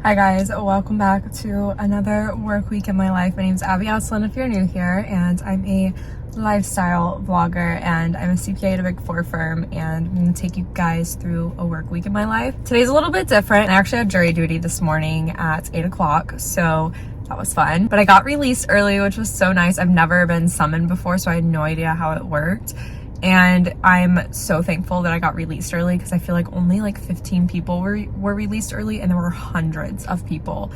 Hi guys, welcome back to another work week in my life. My name is Asselin if you're new here, and I'm a lifestyle vlogger and I'm a CPA at a Big 4 firm, and I'm going to take you guys through a work week in my life. Today's a little bit different. I actually had jury duty this morning at 8 o'clock, so that was fun. But I got released early, which was so nice. I've never been summoned before, so I had no idea how it worked. And I'm so thankful that I got released early because I feel like only like 15 people were released early, and there were hundreds of people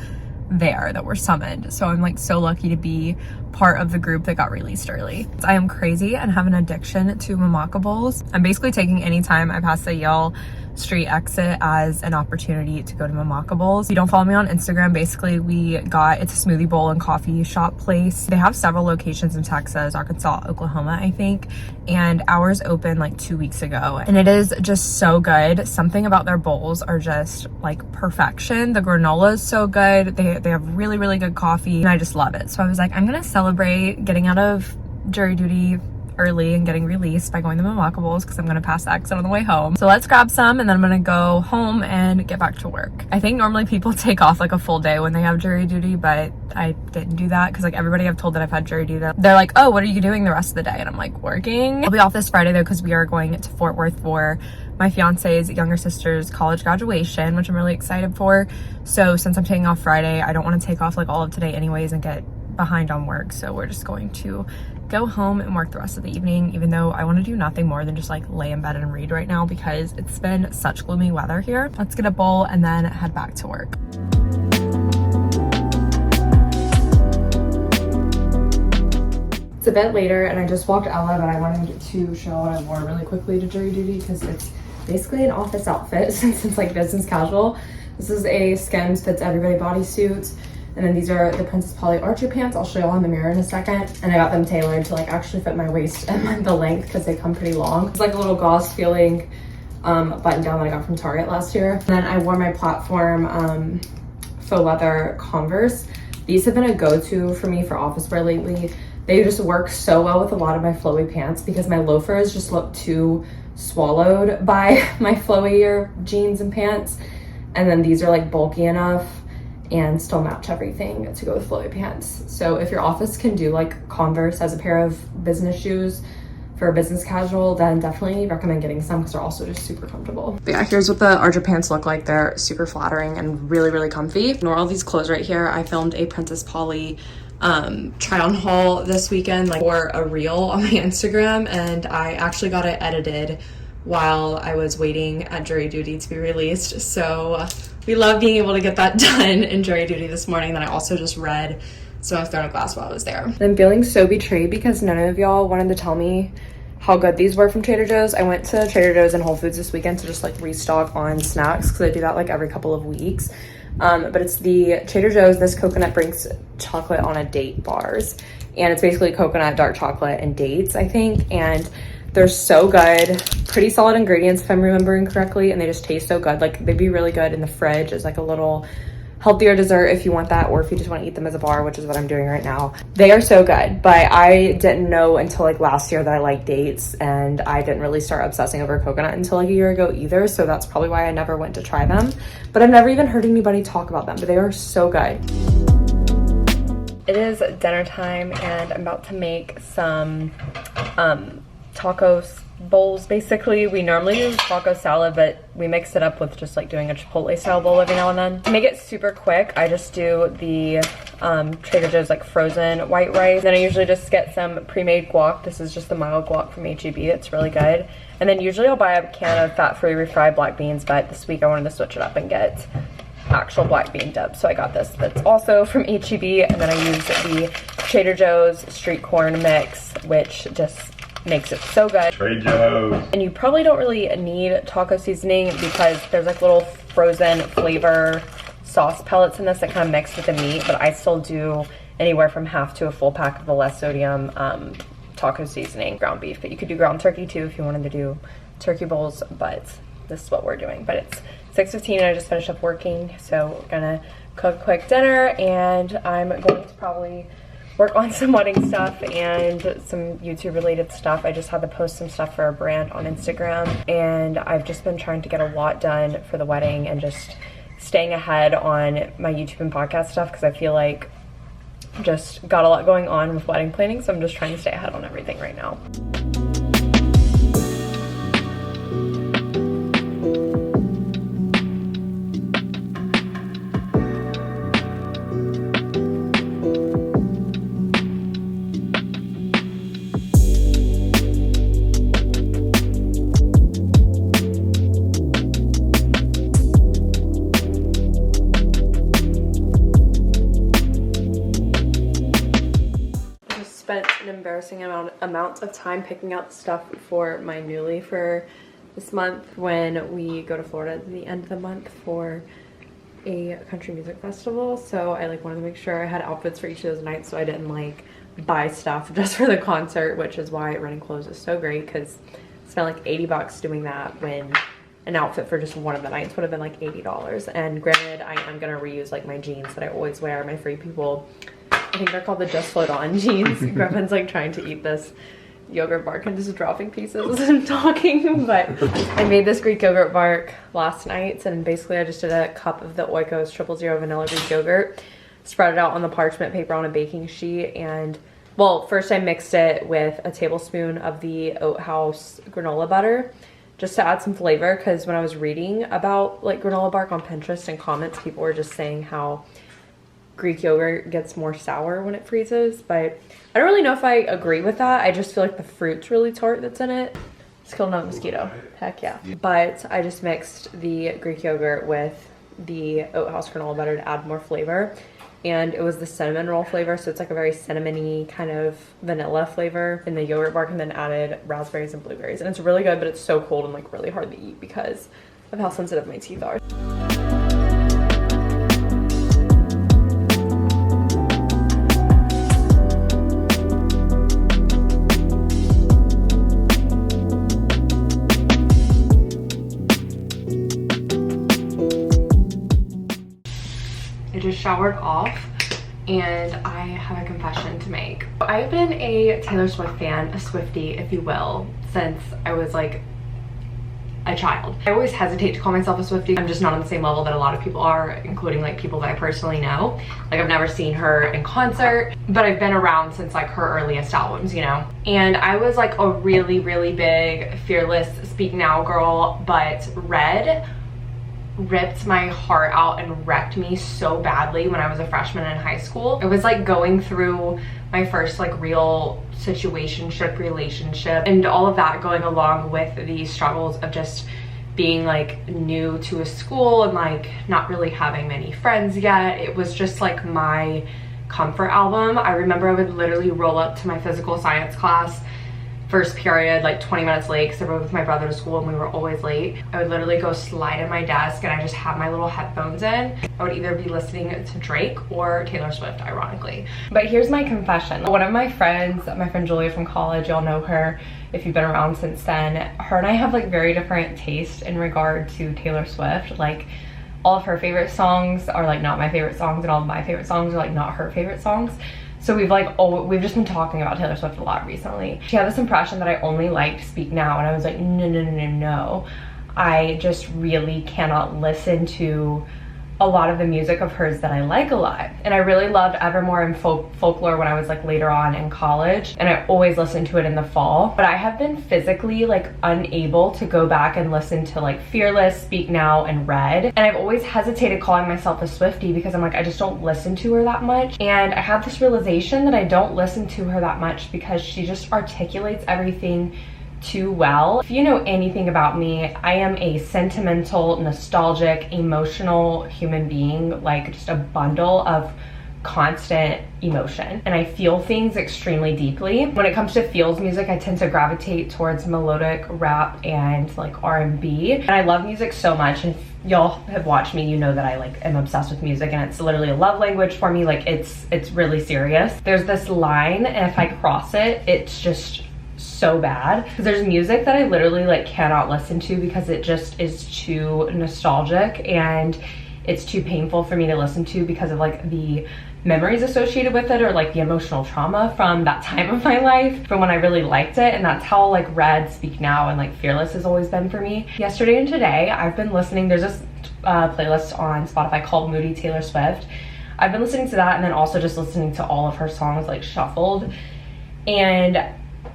there that were summoned. So I'm like so lucky to be part of the group that got released early. I am crazy and have an addiction to Mamakables. I'm basically taking any time I pass the Yale Street exit as an opportunity to go to Mamakables. If you don't follow me on Instagram, basically it's a smoothie bowl and coffee shop place. They have several locations in Texas, Arkansas, Oklahoma, I think, and ours opened like 2 weeks ago, and it is just so good. Something about their bowls are just like perfection. The granola is so good. They have really, really good coffee, and I just love it. So I was like, I'm gonna celebrate getting out of jury duty early and getting released by going to Mamakables because I'm going to pass the exit on the way home. So let's grab some, and then I'm going to go home and get back to work. I think normally people take off like a full day when they have jury duty, but I didn't do that because like everybody I've told that I've had jury duty, they're like, oh, what are you doing the rest of the day? And I'm like, working. I'll be off this Friday though because we are going to Fort Worth for my fiance's younger sister's college graduation, which I'm really excited for. So since I'm taking off Friday, I don't want to take off like all of today anyways and get behind on work. So we're just going to go home and work the rest of the evening, even though I want to do nothing more than just like lay in bed and read right now because it's been such gloomy weather here. Let's get a bowl and then head back to work. It's a bit later and I just walked out, but I wanted to show what I wore really quickly to jury duty because it's basically an office outfit since it's like business casual. This is a Skims Fits Everybody bodysuit. And then these are the Princess Polly Archer pants. I'll show you on the mirror in a second. And I got them tailored to like actually fit my waist and the length because they come pretty long. It's like a little gauze feeling button down that I got from Target last year. And then I wore my platform faux leather Converse. These have been a go-to for me for office wear lately. They just work so well with a lot of my flowy pants because my loafers just look too swallowed by my flowier jeans and pants. And then these are like bulky enough and still match everything to go with flowy pants. So if your office can do like Converse as a pair of business shoes for a business casual, then definitely recommend getting some because they're also just super comfortable. But yeah, here's what the Archer pants look like. They're super flattering and really, really comfy. Ignore all these clothes right here. I filmed a Princess Polly try on haul this weekend, like for a reel on my Instagram, and I actually got it edited while I was waiting at jury duty to be released. So we love being able to get that done in jury duty this morning. Then I also just read Stone of Throne Glass while I was there. I'm feeling so betrayed because none of y'all wanted to tell me how good these were from Trader Joe's. I went to Trader Joe's and Whole Foods this weekend to just like restock on snacks because I do that like every couple of weeks. But it's the Trader Joe's This Coconut Brings Chocolate on a Date bars. And it's basically coconut, dark chocolate, and dates, I think. And they're so good. Pretty solid ingredients if I'm remembering correctly, and they just taste so good. Like they'd be really good in the fridge as like a little healthier dessert if you want that, or if you just want to eat them as a bar, which is what I'm doing right now. They are so good, but I didn't know until like last year that I like dates, and I didn't really start obsessing over coconut until like a year ago either, so that's probably why I never went to try them. But I've never even heard anybody talk about them, but they are so good. It is dinner time and I'm about to make some tacos bowls. Basically, we normally do taco salad, but we mix it up with just like doing a Chipotle style bowl every now and then. To make it super quick, I just do the Trader Joe's like frozen white rice. Then I usually just get some pre-made guac. This is just the mild guac from HEB. It's really good. And then usually I'll buy a can of fat-free refried black beans, but this week I wanted to switch it up and get actual black bean dip. So I got this that's also from HEB, and then I use the Trader Joe's street corn mix, which just makes it so good. Trader Joe's. And you probably don't really need taco seasoning because there's like little frozen flavor sauce pellets in this that kind of mix with the meat, but I still do anywhere from half to a full pack of the less sodium taco seasoning ground beef. But you could do ground turkey too if you wanted to do turkey bowls, but this is what we're doing. But it's 6:15 and I just finished up working, so we're gonna cook a quick dinner, and I'm going to probably work on some wedding stuff and some YouTube related stuff. I just had to post some stuff for a brand on Instagram, and I've just been trying to get a lot done for the wedding and just staying ahead on my YouTube and podcast stuff because I feel like just got a lot going on with wedding planning, so I'm just trying to stay ahead on everything right now. Spent an embarrassing amount of time picking out stuff for my newly for this month when we go to Florida at the end of the month for a country music festival. So I like wanted to make sure I had outfits for each of those nights so I didn't like buy stuff just for the concert, which is why renting clothes is so great because I spent like 80 bucks doing that when an outfit for just one of the nights would have been like $80. And granted, I am gonna reuse like my jeans that I always wear, my Free People, I think they're called the Just Float On jeans. Griffin's like trying to eat this yogurt bark and just dropping pieces as I'm talking, but I made this Greek yogurt bark last night, and basically I just did a cup of the Oikos 000 vanilla Greek yogurt, spread it out on the parchment paper on a baking sheet, and well, first I mixed it with a tablespoon of the Oat House granola butter just to add some flavor, because when I was reading about like granola bark on Pinterest and comments, people were just saying how Greek yogurt gets more sour when it freezes, but I don't really know if I agree with that. I just feel like the fruit's really tart that's in it. Let's kill another mosquito. Heck yeah. But I just mixed the Greek yogurt with the Oat House granola butter to add more flavor, and it was the cinnamon roll flavor, so it's like a very cinnamony kind of vanilla flavor in the yogurt bark, and then added raspberries and blueberries, and it's really good, but it's so cold and like really hard to eat because of how sensitive my teeth are. I just showered off and I have a confession to make. I've been a Taylor Swift fan, a Swiftie if you will, since I was like a child. I always hesitate to call myself a Swiftie. I'm just not on the same level that a lot of people are, including like people that I personally know. Like I've never seen her in concert, but I've been around since like her earliest albums, you know? And I was like a really, really big Fearless Speak Now girl, but Red ripped my heart out and wrecked me so badly when I was a freshman in high school. It was like going through my first like real relationship and all of that, going along with the struggles of just being like new to a school and like not really having many friends yet. It was just like my comfort album. I remember I would literally roll up to my physical science class first period like 20 minutes late because I rode with my brother to school and we were always late. I would literally go slide in my desk and I just have my little headphones in. I would either be listening to Drake or Taylor Swift, ironically. But here's my confession. One of my friends, my friend Julia from college, y'all know her if you've been around since then, her and I have like very different taste in regard to Taylor Swift. Like all of her favorite songs are like not my favorite songs, and all of my favorite songs are like not her favorite songs. So we've just been talking about Taylor Swift a lot recently. She had this impression that I only liked Speak Now, and I was like, no. I just really cannot listen to a lot of the music of hers that I like a lot. And I really loved Evermore and Folklore when I was like later on in college, and I always listened to it in the fall. But I have been physically like unable to go back and listen to like Fearless, Speak Now, and Red. And I've always hesitated calling myself a Swiftie because I'm like, I just don't listen to her that much. And I have this realization that I don't listen to her that much because she just articulates everything too well. If you know anything about me, I am a sentimental, nostalgic, emotional human being, like just a bundle of constant emotion, and I feel things extremely deeply. When it comes to feels music, I tend to gravitate towards melodic rap and like R&B, and I love music so much, and y'all have watched me, you know that I like am obsessed with music, and it's literally a love language for me. Like it's really serious. There's this line, and if I cross it, it's just so bad, because there's music that I literally like cannot listen to because it just is too nostalgic and it's too painful for me to listen to because of like the memories associated with it or like the emotional trauma from that time of my life, from when I really liked it. And that's how like Red, Speak Now, and like Fearless has always been for me. Yesterday and today I've been listening, there's this playlist on Spotify called Moody Taylor Swift. I've been listening to that and then also just listening to all of her songs like shuffled, and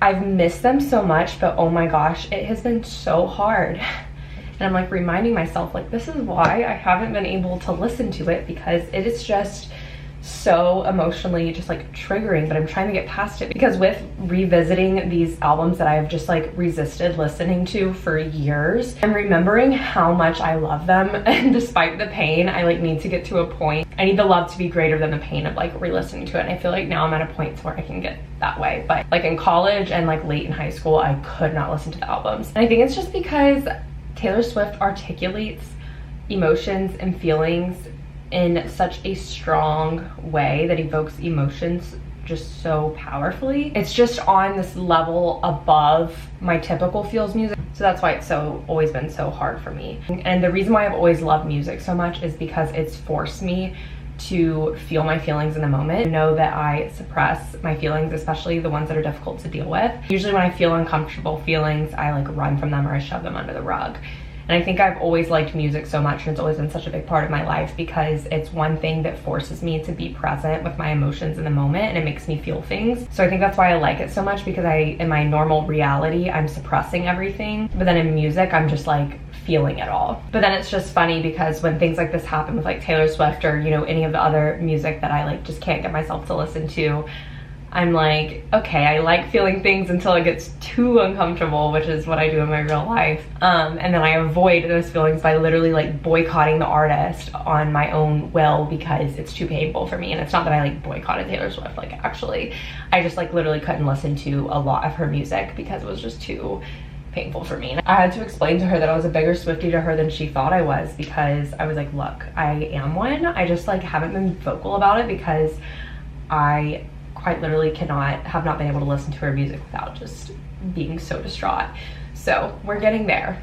I've missed them so much, but oh my gosh, it has been so hard. And I'm like reminding myself like this is why I haven't been able to listen to it, because it is just so emotionally just like triggering, but I'm trying to get past it, because with revisiting these albums that I've just like resisted listening to for years, I'm remembering how much I love them, and despite the pain, I like need to get to a point, I need the love to be greater than the pain of like re-listening to it. And I feel like now I'm at a point where I can get that way, but like in college and like late in high school, I could not listen to the albums. And I think it's just because Taylor Swift articulates emotions and feelings in such a strong way that evokes emotions just so powerfully. It's just on this level above my typical feels music. So that's why it's always been so hard for me. And the reason why I've always loved music so much is because it's forced me to feel my feelings in the moment. I know that I suppress my feelings, especially the ones that are difficult to deal with. Usually when I feel uncomfortable feelings, I like run from them or I shove them under the rug. And I think I've always liked music so much, and it's always been such a big part of my life because it's one thing that forces me to be present with my emotions in the moment, and it makes me feel things. So I think that's why I like it so much, because in my normal reality, I'm suppressing everything. But then in music, I'm just like feeling it all. But then it's just funny because when things like this happen with like Taylor Swift or, you know, any of the other music that I like just can't get myself to listen to, I'm like, okay, I like feeling things until it gets too uncomfortable, which is what I do in my real life. And then I avoid those feelings by literally like boycotting the artist on my own will because it's too painful for me. And it's not that I like boycotted Taylor Swift, like actually, I just like literally couldn't listen to a lot of her music because it was just too painful for me. And I had to explain to her that I was a bigger Swiftie to her than she thought I was, because I was like, look, I am one. I just like haven't been vocal about it because I quite literally have not been able to listen to her music without just being so distraught. So we're getting there.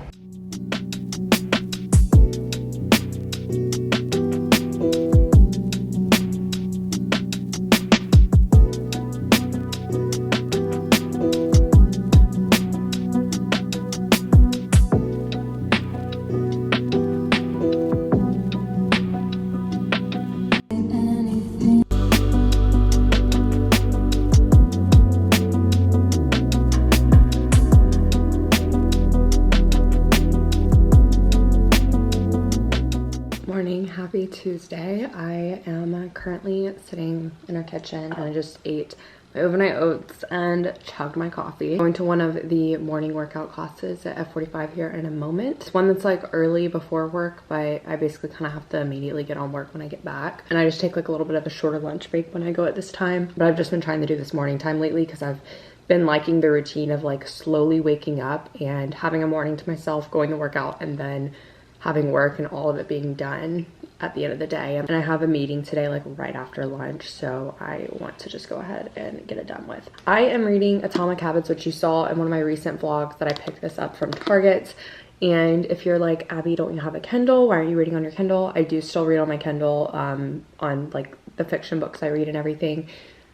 Happy Tuesday. I am currently sitting in our kitchen and I just ate my overnight oats and chugged my coffee. I'm going to one of the morning workout classes at F45 here in a moment. It's one that's like early before work, but I basically kind of have to immediately get on work when I get back. And I just take like a little bit of a shorter lunch break when I go at this time. But I've just been trying to do this morning time lately because I've been liking the routine of like slowly waking up and having a morning to myself, going to work out, and then having work and all of it being done at the end of the day. And I have a meeting today like right after lunch, so I want to just go ahead and get it done with. I am reading Atomic Habits, which you saw in one of my recent vlogs that I picked this up from Target. And if you're like, Abby, don't you have a Kindle? Why aren't you reading on your Kindle? I do still read on my Kindle on like the fiction books I read and everything.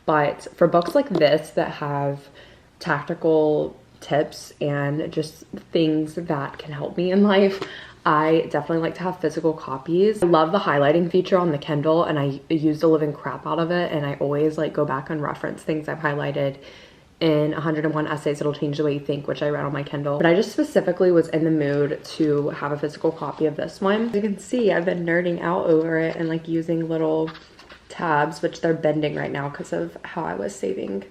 But for books like this that have tactical tips and just things that can help me in life, I definitely like to have physical copies. I love the highlighting feature on the Kindle, and I use the living crap out of it, and I always like go back and reference things I've highlighted in 101 Essays That'll Change the Way You Think, which I read on my Kindle. But I just specifically was in the mood to have a physical copy of this one. As you can see, I've been nerding out over it and like using little tabs, which they're bending right now because of how I was saving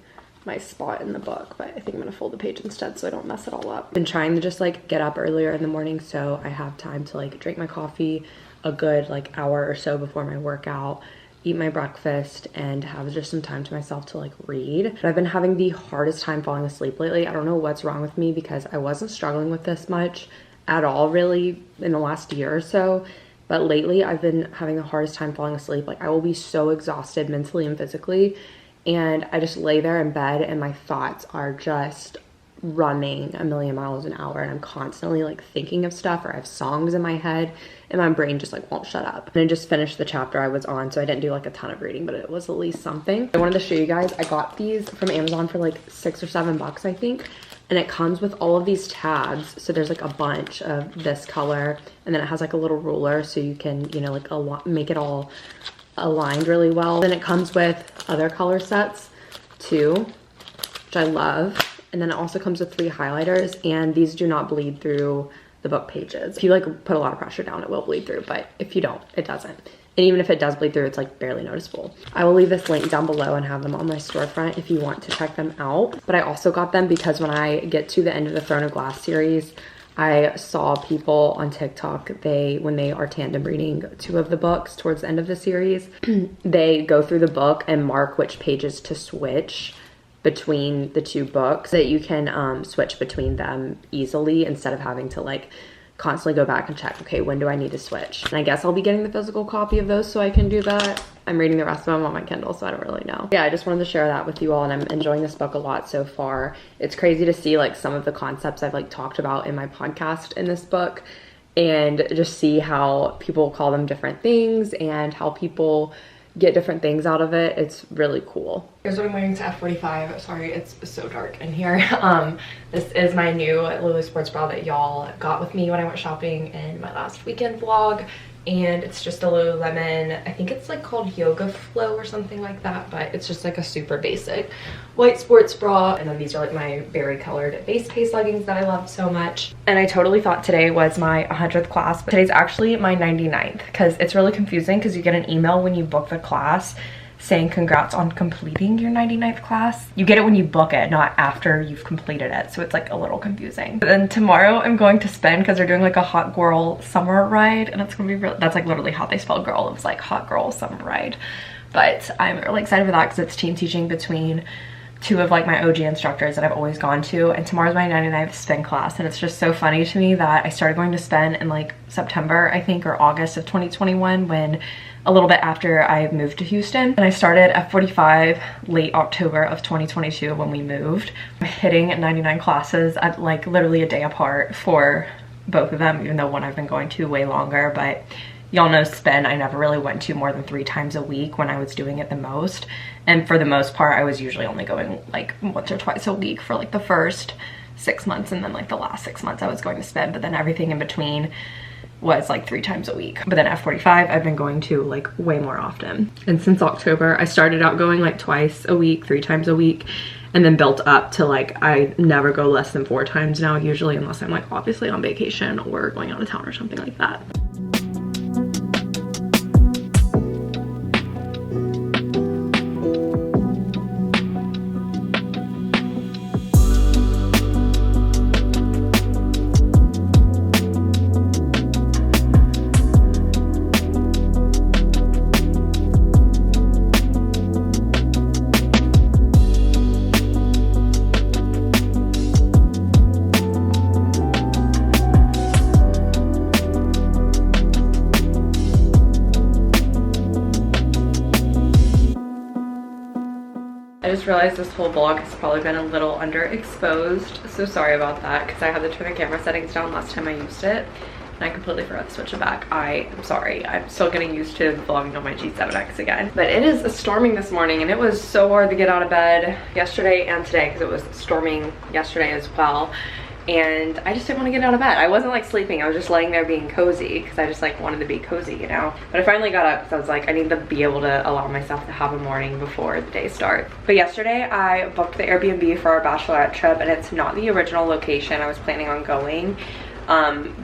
my spot in the book, but I think I'm gonna fold the page instead so I don't mess it all up. I've been trying to just like get up earlier in the morning so I have time to like drink my coffee a good like hour or so before my workout, eat my breakfast, and have just some time to myself to like read. But I've been having the hardest time falling asleep lately. I don't know what's wrong with me because I wasn't struggling with this much at all really in the last year or so. But lately I've been having the hardest time falling asleep. Like I will be so exhausted mentally and physically, and I just lay there in bed and my thoughts are just running a million miles an hour and I'm constantly like thinking of stuff, or I have songs in my head and my brain just like won't shut up. And I just finished the chapter I was on, so I didn't do like a ton of reading, but it was at least something. I wanted to show you guys, I got these from Amazon for like $6 or $7 I think. And it comes with all of these tabs. So there's like a bunch of this color, and then it has like a little ruler so you can, you know, like make it all aligned really well. Then it comes with other color sets too, which I love. And then it also comes with 3 highlighters, and these do not bleed through the book pages. If you like put a lot of pressure down, it will bleed through, but if you don't, it doesn't. And even if it does bleed through, it's like barely noticeable. I will leave this link down below and have them on my storefront if you want to check them out. But I also got them because when I get to the end of the Throne of Glass series, I saw people on TikTok, when they are tandem reading 2 of the books towards the end of the series, they go through the book and mark which pages to switch between the 2 books, so that you can switch between them easily instead of having to like constantly go back and check, okay, when do I need to switch? And I guess I'll be getting the physical copy of those so I can do that. I'm reading the rest of them on my Kindle, so I don't really know. Yeah, I just wanted to share that with you all, and I'm enjoying this book a lot so far. It's crazy to see like some of the concepts I've like talked about in my podcast in this book, and just see how people call them different things and how people get different things out of it. It's really cool. Here's what I'm wearing to F45. Sorry, it's so dark in here. This is my new Lulu sports bra that y'all got with me when I went shopping in my last weekend vlog. And it's just a Lululemon, I think it's like called Yoga Flow or something like that, but it's just like a super basic white sports bra. And then these are like my berry colored base pace leggings that I love so much. And I totally thought today was my 100th class, but today's actually my 99th, because it's really confusing because you get an email when you book the class saying congrats on completing your 99th class. You get it when you book it, not after you've completed it, so it's like a little confusing. But then tomorrow I'm going to spin, because they're doing like a hot girl summer ride, and it's gonna be that's like literally how they spell girl. It was like hot girl summer ride. But I'm really excited for that because it's team teaching between 2 of like my OG instructors that I've always gone to, and tomorrow's my 99th spin class. And it's just so funny to me that I started going to spin in like September, I think, or August of 2021, when a little bit after I moved to Houston. And I started at 45 late October of 2022 when we moved. I'm hitting 99 classes at like literally a day apart for both of them, even though one I've been going to way longer. But y'all know spin, I never really went to more than 3 times a week when I was doing it the most. And for the most part, I was usually only going like once or twice a week for like the first 6 months, and then like the last 6 months I was going to spin, but then everything in between was like 3 times a week. But then at 45, I've been going to like way more often. And since October, I started out going like twice a week, 3 times a week, and then built up to like, I never go less than 4 times now usually, unless I'm like obviously on vacation or going out of town or something like that. I just realized this whole vlog has probably been a little underexposed, so sorry about that, because I had to turn the camera settings down last time I used it, and I completely forgot to switch it back. I'm sorry. I'm still getting used to vlogging on my G7X again. But it is storming this morning, and it was so hard to get out of bed yesterday and today, because it was storming yesterday as well. And I just didn't want to get out of bed. I wasn't like sleeping, I was just laying there being cozy, because I just like wanted to be cozy, you know. But I finally got up because I was like, I need to be able to allow myself to have a morning before the day starts. But yesterday I booked the Airbnb for our bachelorette trip, and it's not the original location I was planning on going,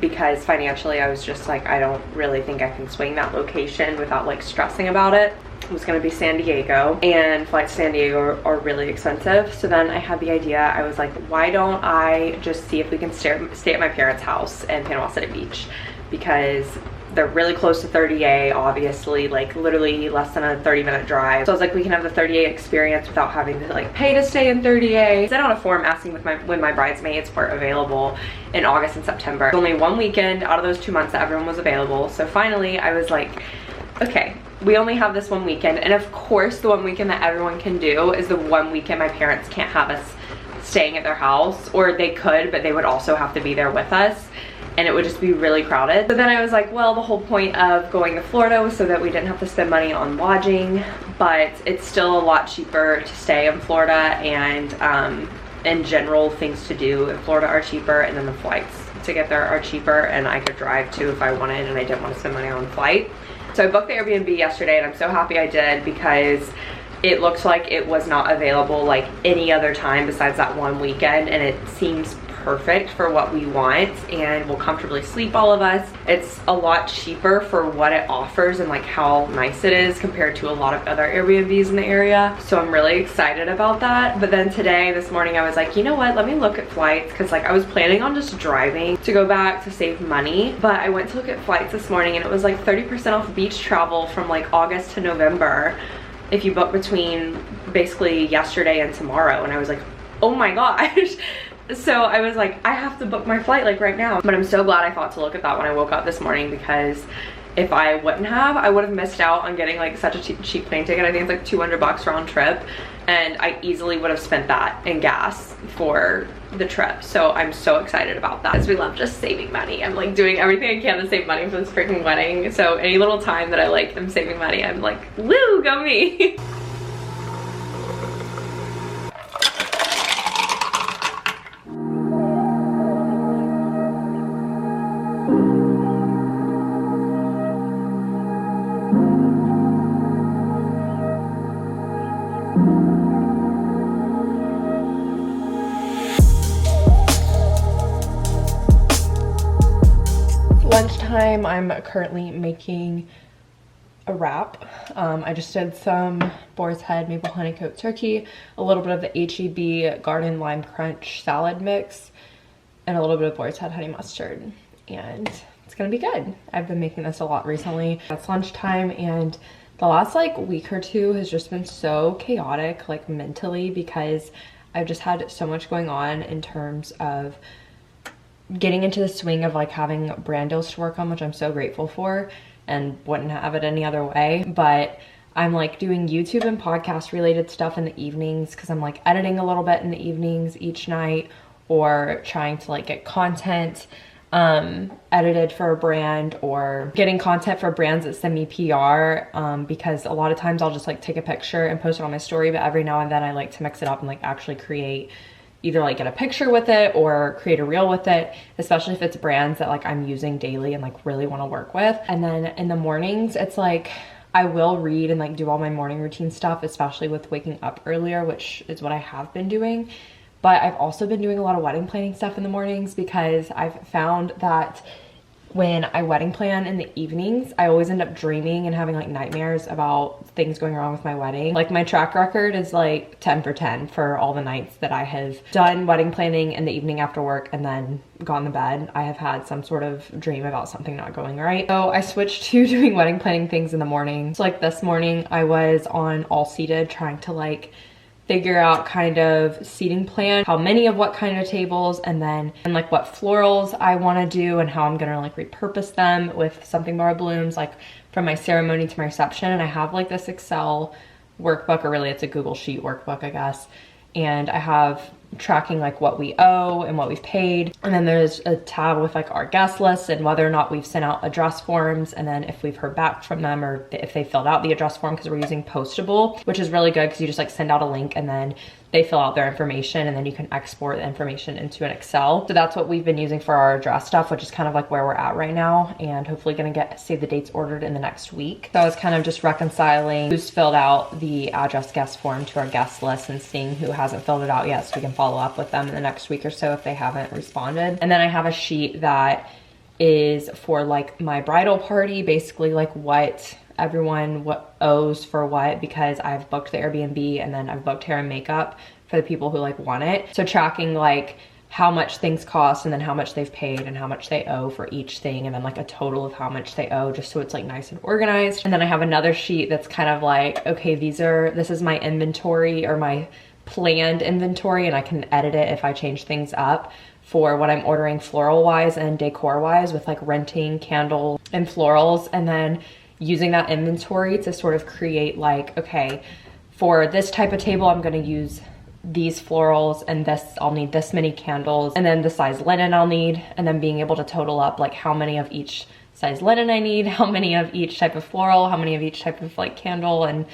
because financially I was just like, I don't really think I can swing that location without like stressing about it. It was going to be San Diego, and flights to San Diego are really expensive. So then I had the idea, I was like, why don't I just see if we can stay at my parents' house in Panama City Beach, because they're really close to 30A, obviously, like literally less than a 30-minute drive. So I was like, we can have the 30A experience without having to like pay to stay in 30A. I sent out a form asking when my bridesmaids were available in August and September. There's only one weekend out of those 2 months that everyone was available. So finally I was like, okay, we only have this one weekend, and of course the one weekend that everyone can do is the one weekend my parents can't have us staying at their house, or they could, but they would also have to be there with us, and it would just be really crowded. So then I was like, well, the whole point of going to Florida was so that we didn't have to spend money on lodging, but it's still a lot cheaper to stay in Florida, and in general, things to do in Florida are cheaper, and then the flights to get there are cheaper, and I could drive too if I wanted, and I didn't want to spend money on a flight. So I booked the Airbnb yesterday, and I'm so happy I did, because it looks like it was not available like any other time besides that one weekend, and it seems perfect for what we want, and will comfortably sleep, all of us. It's a lot cheaper for what it offers and like how nice it is compared to a lot of other Airbnbs in the area. So I'm really excited about that. But then today, this morning, I was like, you know what, let me look at flights, because like I was planning on just driving to go back to save money, but I went to look at flights this morning, and it was like 30% off beach travel from like August to November if you book between basically yesterday and tomorrow. And I was like, oh my gosh. So I was like, I have to book my flight like right now. But I'm so glad I thought to look at that when I woke up this morning, because if I wouldn't have, I would have missed out on getting like such a cheap plane ticket. I think it's like 200 bucks round trip, and I easily would have spent that in gas for the trip. So I'm so excited about that, because we love just saving money. I'm like doing everything I can to save money for this freaking wedding. So any little time that I like am saving money, I'm like, woo, go me. Lunchtime, I'm currently making a wrap. I just did some boar's head maple honeycoat turkey, a little bit of the HEB garden lime crunch salad mix, and a little bit of boar's head honey mustard, and it's gonna be good. I've been making this a lot recently. It's lunchtime, and the last like week or two has just been so chaotic, like mentally, because I've just had so much going on in terms of getting into the swing of like having brand deals to work on, which I'm so grateful for and wouldn't have it any other way. But I'm like doing YouTube and podcast related stuff in the evenings, because I'm like editing a little bit in the evenings each night, or trying to like get content edited for a brand, or getting content for brands that send me PR, because a lot of times I'll just like take a picture and post it on my story, but every now and then I like to mix it up and like actually create, either like get a picture with it or create a reel with it, especially if it's brands that like I'm using daily and like really want to work with. And then in the mornings, it's like I will read and like do all my morning routine stuff, especially with waking up earlier, which is what I have been doing. But I've also been doing a lot of wedding planning stuff in the mornings, because I've found that when I wedding plan in the evenings, I always end up dreaming and having like nightmares about things going wrong with my wedding. Like my track record is like 10 for 10 for all the nights that I have done wedding planning in the evening after work and then gone to bed. I have had some sort of dream about something not going right. So I switched to doing wedding planning things in the morning. So like this morning I was on All Seated trying to like figure out kind of seating plan, how many of what kind of tables, and like what florals I want to do and how I'm gonna like repurpose them with something more blooms, like from my ceremony to my reception. And I have like this Excel workbook, or really it's a Google Sheet workbook, I guess. And I have tracking like what we owe and what we've paid. And then there's a tab with like our guest list and whether or not we've sent out address forms, and then if we've heard back from them or if they filled out the address form, because we're using Postable, which is really good because you just like send out a link and then they fill out their information, and then you can export the information into an Excel. So that's what we've been using for our address stuff, which is kind of like where we're at right now, and hopefully gonna get save the dates ordered in the next week. So I was kind of just reconciling who's filled out the address guest form to our guest list and seeing who hasn't filled it out yet, so we can follow up with them in the next week or so if they haven't responded. And then I have a sheet that is for like my bridal party, basically like what everyone owes for what, because I've booked the Airbnb and then I've booked hair and makeup for the people who like want it. So tracking like how much things cost and then how much they've paid and how much they owe for each thing, and then like a total of how much they owe, just so it's like nice and organized. And then I have another sheet that's kind of like, okay, this is my inventory or my planned inventory, and I can edit it if I change things up for what I'm ordering floral wise and decor wise, with like renting candles and florals, and then using that inventory to sort of create like, okay, for this type of table I'm going to use these florals and this, I'll need this many candles, and then the size linen I'll need, and then being able to total up like how many of each size linen I need, how many of each type of floral, how many of each type of like candle, and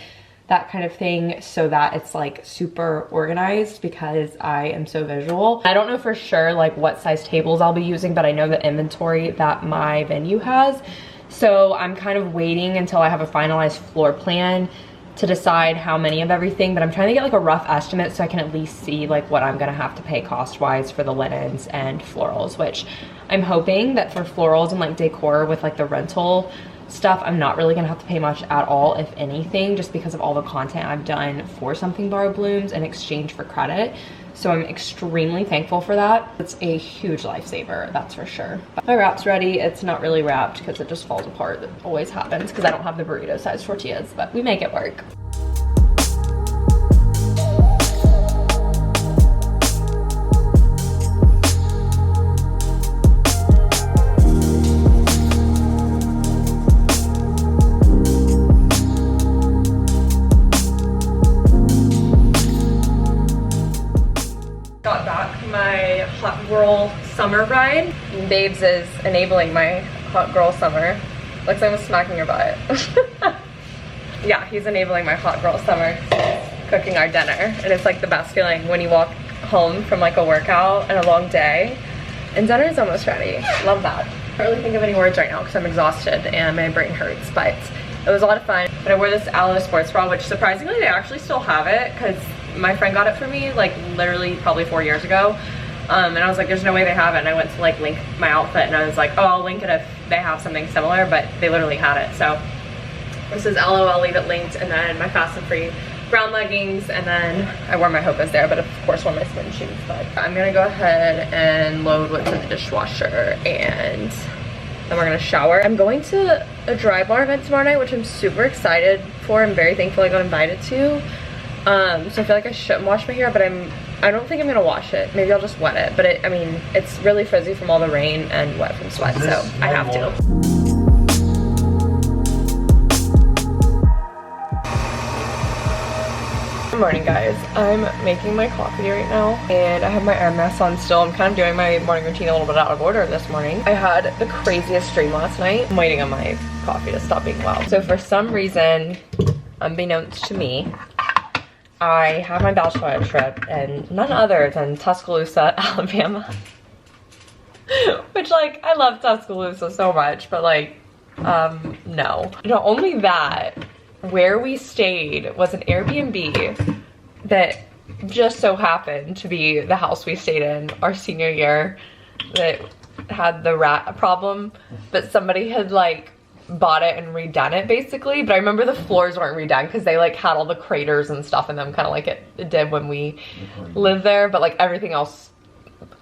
that kind of thing, so that it's like super organized, because I am so visual. I don't know for sure like what size tables I'll be using, but I know the inventory that my venue has. So I'm kind of waiting until I have a finalized floor plan to decide how many of everything, but I'm trying to get like a rough estimate so I can at least see like what I'm gonna have to pay cost-wise for the linens and florals, which I'm hoping that for florals and like decor with like the rental stuff, I'm not really gonna have to pay much at all, if anything, just because of all the content I've done for Something Borrowed Blooms in exchange for credit. So I'm extremely thankful for that. It's a huge lifesaver, that's for sure. But my wrap's ready. It's not really wrapped because it just falls apart. It always happens because I don't have the burrito size tortillas, but we make it work. Got back my hot girl summer ride. Babes is enabling my hot girl summer. Looks like I'm smacking your butt. Yeah, he's enabling my hot girl summer. He's cooking our dinner, and it's like the best feeling when you walk home from like a workout and a long day and dinner is almost ready. Love that. I can't really think of any words right now because I'm exhausted and my brain hurts, but it was a lot of fun. But I wore this Aloe sports bra, which surprisingly they actually still have it, because my friend got it for me like literally probably 4 years ago, and I was like, there's no way they have it, and I went to like link my outfit, and I was like, oh, I'll link it if they have something similar, but they literally had it. So this is Aloe, I'll leave it linked, and then my Fast and Free brown leggings, and then I wore my Hokas there, but of course wore my swim shoes. But I'm gonna go ahead and load what's in the dishwasher, and then we're gonna shower. I'm going to a dry bar event tomorrow night, which I'm super excited for. I'm very thankful I got invited to. So I feel like I shouldn't wash my hair, but I don't think I'm gonna wash it. Maybe I'll just wet it. But I mean, it's really frizzy from all the rain and wet from sweat, so I have to. Good morning, guys. I'm making my coffee right now, and I have my eye mask on still. I'm kind of doing my morning routine a little bit out of order this morning. I had the craziest dream last night. I'm waiting on my coffee to stop being loud. So for some reason, unbeknownst to me, I have my bachelorette trip, and none other than Tuscaloosa, Alabama. Which, like, I love Tuscaloosa so much, but like, no. Not only that, where we stayed was an Airbnb that just so happened to be the house we stayed in our senior year that had the rat problem, but somebody had like bought it and redone it basically. But I remember the floors weren't redone because they like had all the craters and stuff in them, kind of like it did when we lived there, but like everything else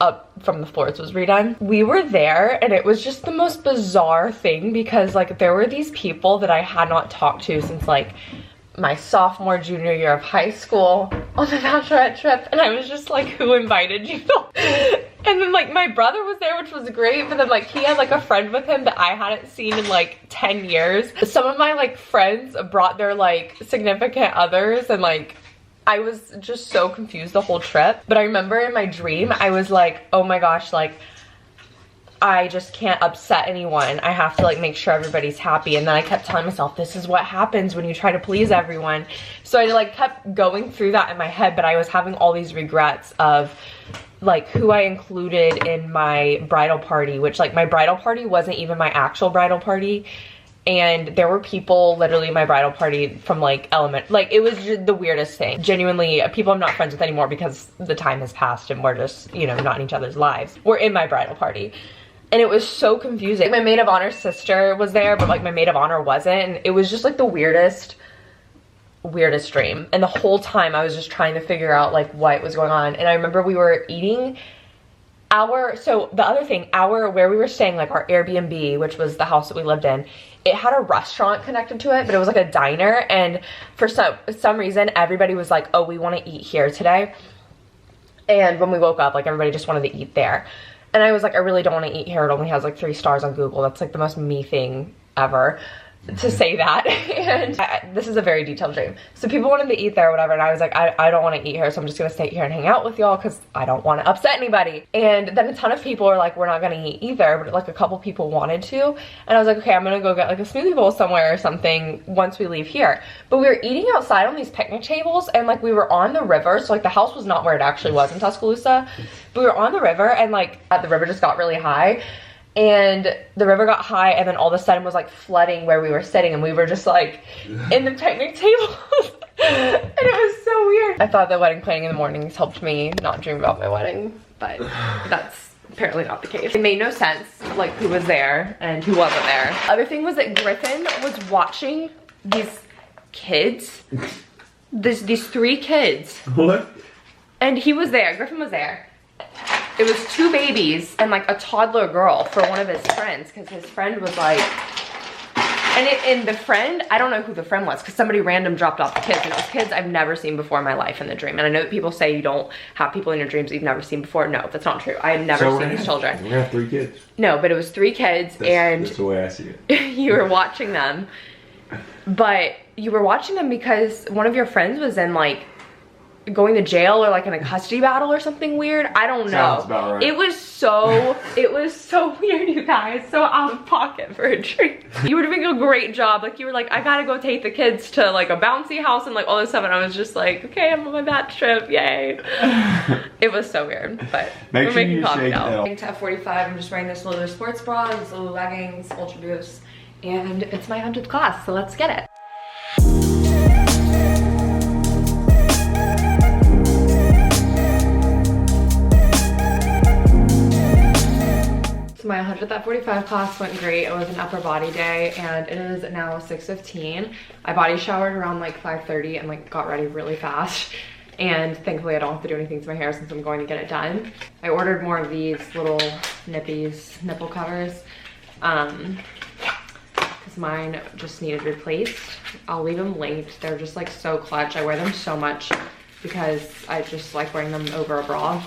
up from the floors was redone. We were there, and it was just the most bizarre thing, because like there were these people that I had not talked to since like my sophomore, junior year of high school on the bachelorette trip, and I was just like, who invited you? And then like my brother was there, which was great, but then like he had like a friend with him that I hadn't seen in like 10 years. Some of my like friends brought their like significant others, and like I was just so confused the whole trip. But I remember in my dream, I was like, oh my gosh, like I just can't upset anyone. I have to like make sure everybody's happy. And then I kept telling myself, this is what happens when you try to please everyone. So I like kept going through that in my head, but I was having all these regrets of like who I included in my bridal party, which like my bridal party wasn't even my actual bridal party. And there were people literally in my bridal party from like like it was just the weirdest thing. Genuinely, people I'm not friends with anymore because the time has passed and we're just, you know, not in each other's lives. We're in my bridal party. And it was so confusing. My maid of honor sister was there, but like my maid of honor wasn't. And it was just like the weirdest dream. And the whole time I was just trying to figure out like what was going on. And I remember we were eating so the other thing, where we were staying, like our Airbnb, which was the house that we lived in, it had a restaurant connected to it, but it was like a diner. And for some reason, everybody was like, oh, we want to eat here today. And when we woke up, like everybody just wanted to eat there. And I was like, I really don't want to eat here. It only has like 3 stars on Google. That's like the most me thing ever. to say that. And this is a very detailed dream. So people wanted to eat there or whatever, and I was like, I don't want to eat here, so I'm just gonna stay here and hang out with y'all because I don't want to upset anybody. And then a ton of people were like, we're not gonna eat either, but like a couple people wanted to, and I was like, okay, I'm gonna go get like a smoothie bowl somewhere or something once we leave here. But we were eating outside on these picnic tables, and like we were on the river, so like the house was not where it actually was in Tuscaloosa, but we were on the river, and like the river just got really high. And the river got high, and then all of a sudden was like flooding where we were sitting, and we were just like in the picnic tables. And it was so weird. I thought that wedding planning in the mornings helped me not dream about my wedding, but that's apparently not the case. It made no sense like who was there and who wasn't there. Other thing was that Griffin was watching these kids, these 3 kids. What? And he was there, Griffin was there. It was 2 babies and like a toddler girl for one of his friends, because his friend was like, and the friend, I don't know who the friend was because somebody random dropped off the kids, and it was kids I've never seen before in my life in the dream. And I know that people say you don't have people in your dreams that you've never seen before. No, that's not true. I had never seen these children. We have 3 kids. No, but it was 3 kids, and that's the way I see it. You were watching them, but you were watching them because one of your friends was in like going to jail or like in a custody battle or something weird. I don't know. Sounds about right. It was so weird, you guys. So out of pocket for a dream. You were doing a great job. Like you were like, I gotta go take the kids to like a bouncy house and like all this stuff, and I was just like, okay, I'm on my bad trip, yay. It was so weird, but we're sure making coffee now. To F45, I'm just wearing this Lulu sports bra, these Lulu leggings, Ultra Boost, and it's my 100th class, so let's get it. My 100th at 45 class went great. It was an upper body day, and it is now 6:15. I body showered around like 5:30 and like got ready really fast, and thankfully I don't have to do anything to my hair since I'm going to get it done. I ordered more of these little nipple covers because mine just needed replaced. I'll leave them linked. They're just like so clutch. I wear them so much because I just like wearing them over a bra.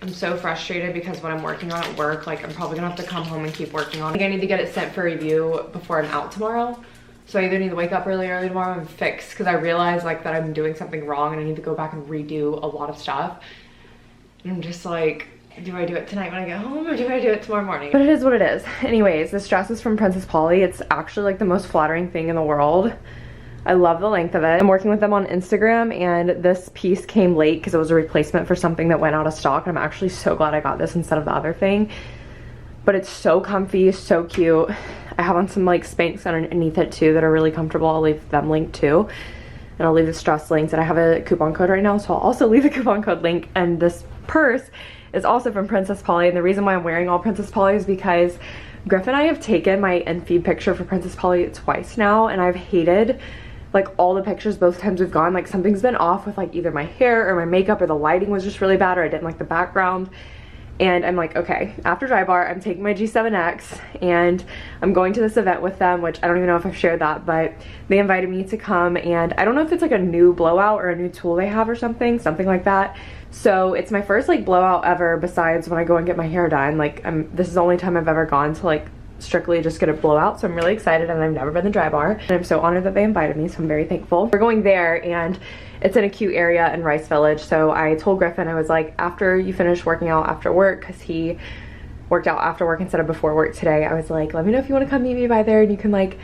I'm so frustrated because what I'm working on at work, like I'm probably gonna have to come home and keep working on it. I think I need to get it sent for review before I'm out tomorrow. So I either need to wake up really early tomorrow and fix, because I realize like that I'm doing something wrong and I need to go back and redo a lot of stuff. And I'm just like, do I do it tonight when I get home, or do I do it tomorrow morning? But it is what it is. Anyways, this dress is from Princess Polly. It's actually like the most flattering thing in the world. I love the length of it. I'm working with them on Instagram, and this piece came late because it was a replacement for something that went out of stock. I'm actually so glad I got this instead of the other thing. But it's so comfy, so cute. I have on some like Spanx underneath it too that are really comfortable. I'll leave them linked too. And I'll leave this dress linked, and I have a coupon code right now, so I'll also leave the coupon code link. And this purse is also from Princess Polly, and the reason why I'm wearing all Princess Polly is because Griff and I have taken my in-feed picture for Princess Polly twice now, and I've hated like all the pictures both times we've gone. Like something's been off with like either my hair or my makeup, or the lighting was just really bad, or I didn't like the background. And I'm like, okay, after Dry Bar, I'm taking my G7X and I'm going to this event with them, which I don't even know if I've shared that, but they invited me to come, and I don't know if it's like a new blowout or a new tool they have or something like that. So it's my first like blowout ever, besides when I go and get my hair done. Like this is the only time I've ever gone to like strictly just get a blowout, so I'm really excited, and I've never been to Dry Bar, and I'm so honored that they invited me, so I'm very thankful. We're going there, and it's in a cute area in Rice Village. So I told Griffin, I was like, after you finish working out after work, because he worked out after work instead of before work today, I was like, let me know if you want to come meet me by there and you can like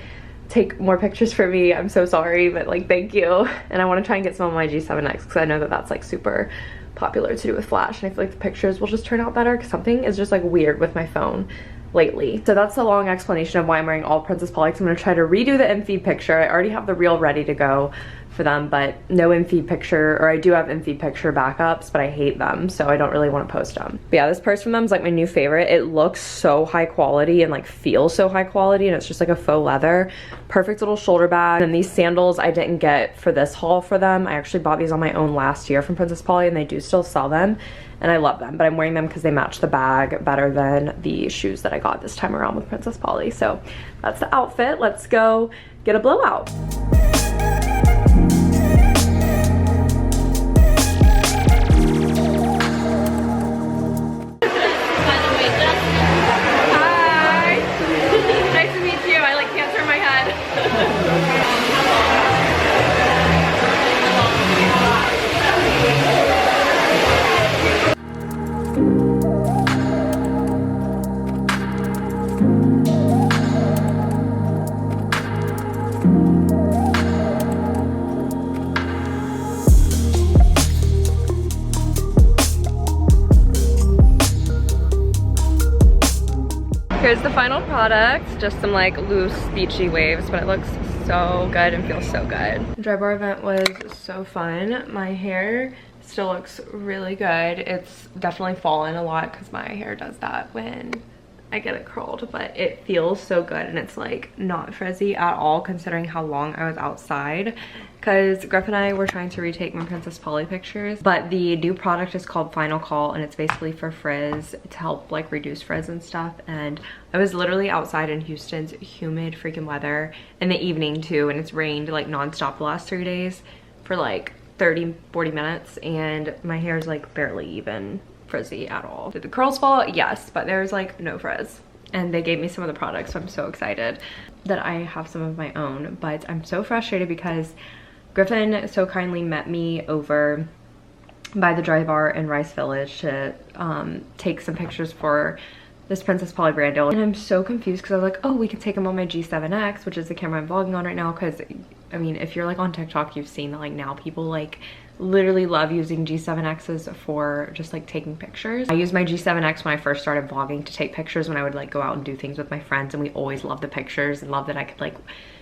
take more pictures for me. I'm so sorry, but like thank you. And I want to try and get some of my G7X because I know that that's like super popular to do with flash, and I feel like the pictures will just turn out better because something is just like weird with my phone lately. So that's the long explanation of why I'm wearing all Princess Polly. I'm going to try to redo the in-feed picture. I already have the reel ready to go for them, but no in-feed picture, or I do have in-feed picture backups, but I hate them, so I don't really want to post them. But yeah, this purse from them is like my new favorite. It looks so high quality and like feels so high quality, and it's just like a faux leather. Perfect little shoulder bag. And these sandals I didn't get for this haul for them. I actually bought these on my own last year from Princess Polly, and they do still sell them, and I love them, but I'm wearing them because they match the bag better than the shoes that I got this time around with Princess Polly. So that's the outfit. Let's go get a blowout. Here's the final product, just some like loose beachy waves, but it looks so good and feels so good. The dry bar event was so fun. My hair still looks really good. It's definitely fallen a lot because my hair does that when I get it curled, but it feels so good and it's like not frizzy at all considering how long I was outside, because Griff and I were trying to retake my Princess Polly pictures, but the new product is called Final Call and it's basically for frizz to help like reduce frizz and stuff. And I was literally outside in Houston's humid freaking weather in the evening too, and it's rained like nonstop the last 3 days for like 30-40 minutes, and my hair is like barely even frizzy at all. Did the curls fall? Yes, but there's like no frizz. And they gave me some of the products, so I'm so excited that I have some of my own. But I'm so frustrated because Griffin so kindly met me over by the dry bar in Rice Village to take some pictures for this Princess Polly brand deal. And I'm so confused because I was like, oh, we can take them on my G7X, which is the camera I'm vlogging on right now. Because I mean, if you're like on TikTok, you've seen that like now people like literally love using G7Xs for just like taking pictures. I used my G7X when I first started vlogging to take pictures when I would like go out and do things with my friends, and we always loved the pictures and loved that I could like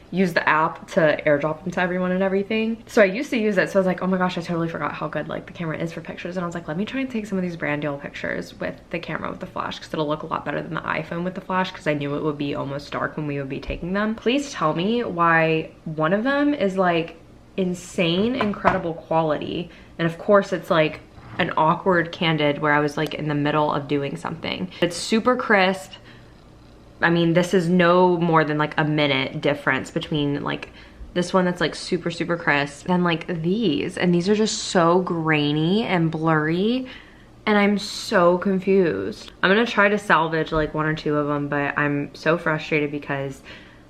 use the app to airdrop them to everyone and everything. So I used to use it, so I was like, oh my gosh, I totally forgot how good like the camera is for pictures. And I was like, let me try and take some of these brand deal pictures with the camera with the flash, because it'll look a lot better than the iPhone with the flash, because I knew it would be almost dark when we would be taking them. Please tell me why one of them is like insane incredible quality, and of course it's like an awkward candid where I was like in the middle of doing something. It's super crisp. I mean, this is no more than like a minute difference between like this one that's like super crisp and like these, and these are just so grainy and blurry, and I'm so confused. I'm gonna try to salvage like 1 or 2 of them, but I'm so frustrated because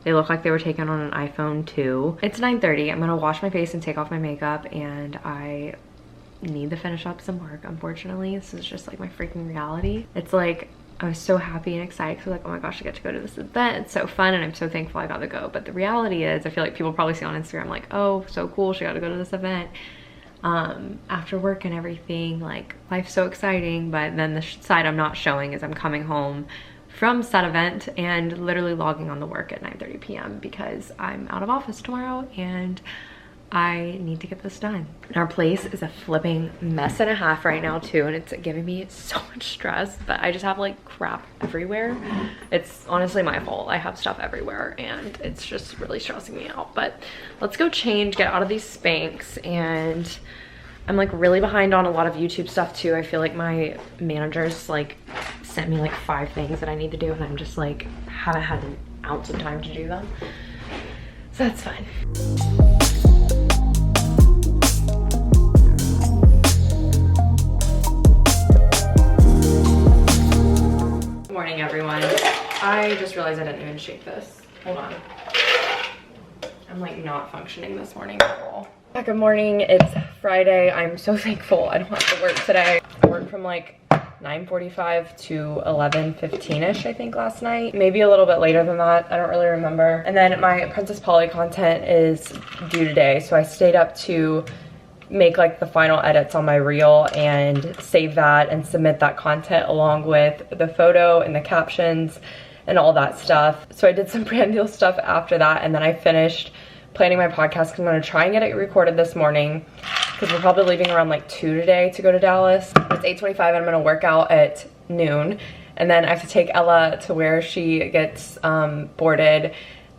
they look like they were taken on an iPhone 2. It's 9:30. I'm gonna wash my face and take off my makeup, and I need to finish up some work. Unfortunately, this is just like my freaking reality. It's like I was so happy and excited because like, oh my gosh, I get to go to this event. It's so fun, and I'm so thankful I got to go. But the reality is, I feel like people probably see on Instagram like, oh, so cool, she got to go to this event after work and everything. Like, life's so exciting. But then the side I'm not showing is I'm coming home from said event and literally logging on the work at 9:30 p.m. because I'm out of office tomorrow and I need to get this done. Our place is a flipping mess and a half right now too, and it's giving me so much stress, but I just have like crap everywhere. It's honestly my fault. I have stuff everywhere and it's just really stressing me out. But let's go change, get out of these Spanx, and I'm like really behind on a lot of YouTube stuff too. I feel like my managers like sent me like 5 things that I need to do, and I'm just like haven't had an ounce of time to do them. So that's fine. Good morning, everyone. I just realized I didn't even shake this. Hold on. I'm like not functioning this morning at all. Good morning, it's Friday. I'm so thankful I don't have to work today. I worked from like 9:45 to 11:15ish, I think, last night. Maybe a little bit later than that, I don't really remember. And then my Princess Polly content is due today, so I stayed up to make like the final edits on my reel and save that and submit that content along with the photo and the captions and all that stuff. So I did some brand deal stuff after that, and then I finished planning my podcast because I'm going to try and get it recorded this morning because we're probably leaving around like 2 today to go to Dallas. It's 8:25 and I'm going to work out at noon, and then I have to take Ella to where she gets boarded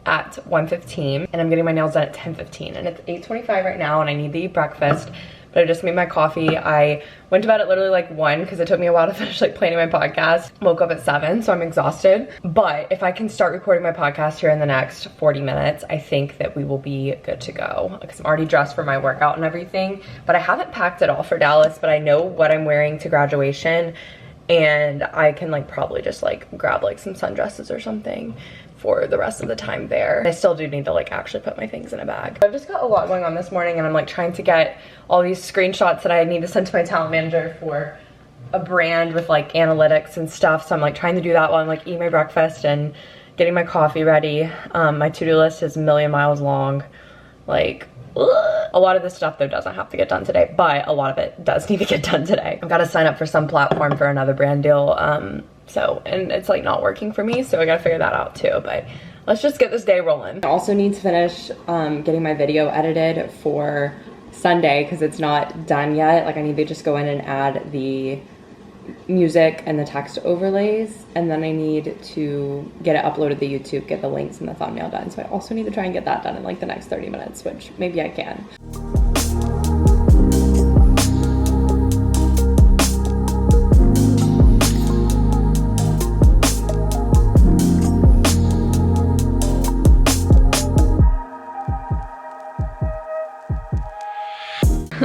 at 1:15, and I'm getting my nails done at 10:15, and it's 8:25 right now and I need to eat breakfast. But I just made my coffee. I went to bed at literally like 1 because it took me a while to finish like planning my podcast. Woke up at 7, so I'm exhausted. But if I can start recording my podcast here in the next 40 minutes, I think that we will be good to go. Because I'm already dressed for my workout and everything. But I haven't packed it all for Dallas, but I know what I'm wearing to graduation. And I can like probably just like grab like some sundresses or something for the rest of the time there. I still do need to like actually put my things in a bag. I've just got a lot going on this morning, and I'm like trying to get all these screenshots that I need to send to my talent manager for a brand with like analytics and stuff, so I'm like trying to do that while I'm like eating my breakfast and getting my coffee ready. My to-do list is a million miles long. Like, ugh. A lot of this stuff though doesn't have to get done today, but a lot of it does need to get done today. I've got to sign up for some platform for another brand deal, and it's like not working for me, so I gotta figure that out too. But let's just get this day rolling. I also need to finish getting my video edited for Sunday because it's not done yet. Like I need to just go in and add the music and the text overlays, and then I need to get it uploaded to YouTube, get the links and the thumbnail done. So I also need to try and get that done in like the next 30 minutes, which maybe I can.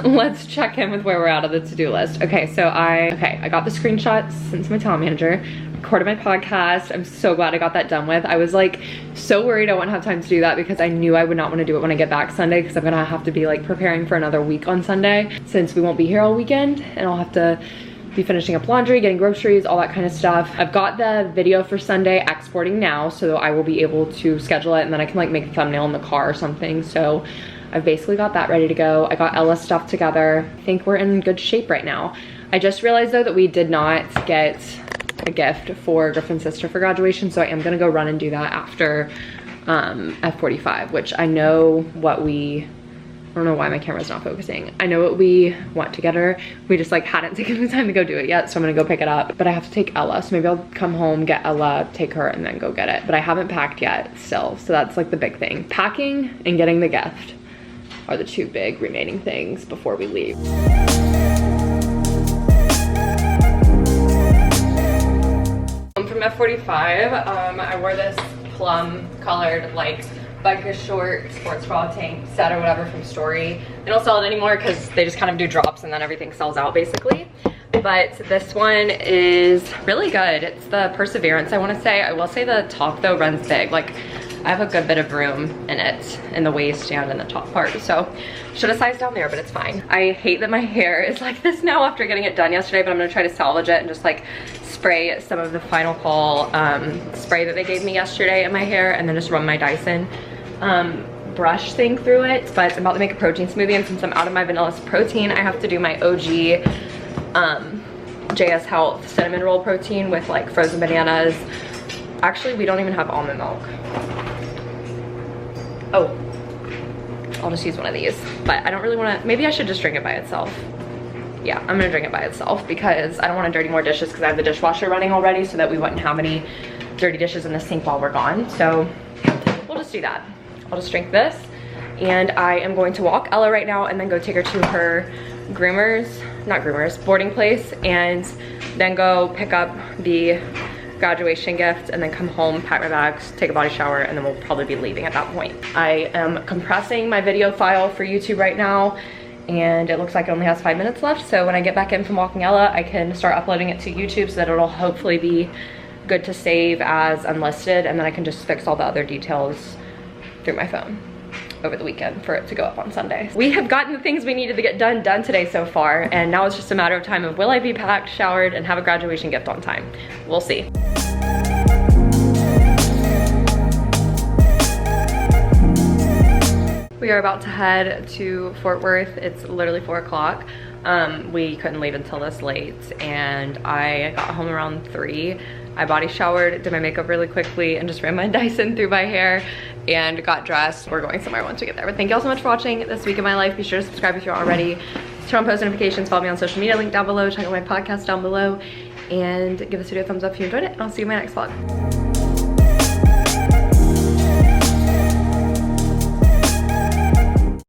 Let's check in with where we're at on the to-do list. Okay, so I got the screenshots sent to my talent manager, recorded my podcast. I'm so glad I got that done with. I was like so worried I wouldn't have time to do that because I knew I would not want to do it when I get back Sunday, because I'm gonna have to be like preparing for another week on Sunday since we won't be here all weekend, and I'll have to be finishing up laundry, getting groceries, all that kind of stuff. I've got the video for Sunday exporting now, so I will be able to schedule it, and then I can like make a thumbnail in the car or something. So I've basically got that ready to go. I got Ella's stuff together. I think we're in good shape right now. I just realized though that we did not get a gift for Griffin's sister for graduation, so I am gonna go run and do that after F45, which I know what I don't know why my camera's not focusing. I know what we want to get her. We just like hadn't taken the time to go do it yet, so I'm gonna go pick it up. But I have to take Ella, so maybe I'll come home, get Ella, take her, and then go get it. But I haven't packed yet still, so that's like the big thing. Packing and getting the gift are the two big remaining things before we leave. From F45, I wore this plum colored like biker short sports bra tank set or whatever from Story. They don't sell it anymore because they just kind of do drops and then everything sells out basically. But this one is really good. It's the Perseverance, I want to say. I will say the top though runs big. Like I have a good bit of room in it, in the waist and in the top part, so should have sized down there, but it's fine. I hate that my hair is like this now after getting it done yesterday, but I'm gonna try to salvage it and just like spray some of the Final Call spray that they gave me yesterday in my hair, and then just run my Dyson brush thing through it. But I'm about to make a protein smoothie, and since I'm out of my vanilla protein, I have to do my OG JS Health cinnamon roll protein with like frozen bananas. Actually, we don't even have almond milk. Oh, I'll just use one of these, but I don't really want to. Maybe I should just drink it by itself. Yeah, I'm gonna drink it by itself because I don't want to dirty more dishes because I have the dishwasher running already, so that we wouldn't have any dirty dishes in the sink while we're gone. So we'll just do that. I'll just drink this, and I am going to walk Ella right now and then go take her to her boarding place, and then go pick up the graduation gift, and then come home, pack my bags, take a body shower, and then we'll probably be leaving at that point. I am compressing my video file for YouTube right now, and it looks like it only has 5 minutes left, so when I get back in from walking Ella, I can start uploading it to YouTube so that it'll hopefully be good to save as unlisted, and then I can just fix all the other details through my phone over the weekend for it to go up on Sunday. We have gotten the things we needed to get done today so far, and now it's just a matter of time of will I be packed, showered, and have a graduation gift on time. We'll see. We are about to head to Fort Worth. It's literally 4 o'clock. We couldn't leave until this late, and I got home around 3. I body showered, did my makeup really quickly, and just ran my Dyson through my hair and got dressed. We're going somewhere once we get there. But thank you all so much for watching this week in my life. Be sure to subscribe if you aren't already. Turn on post notifications, follow me on social media, link down below, check out my podcast down below, and give this video a thumbs up if you enjoyed it, and I'll see you in my next vlog.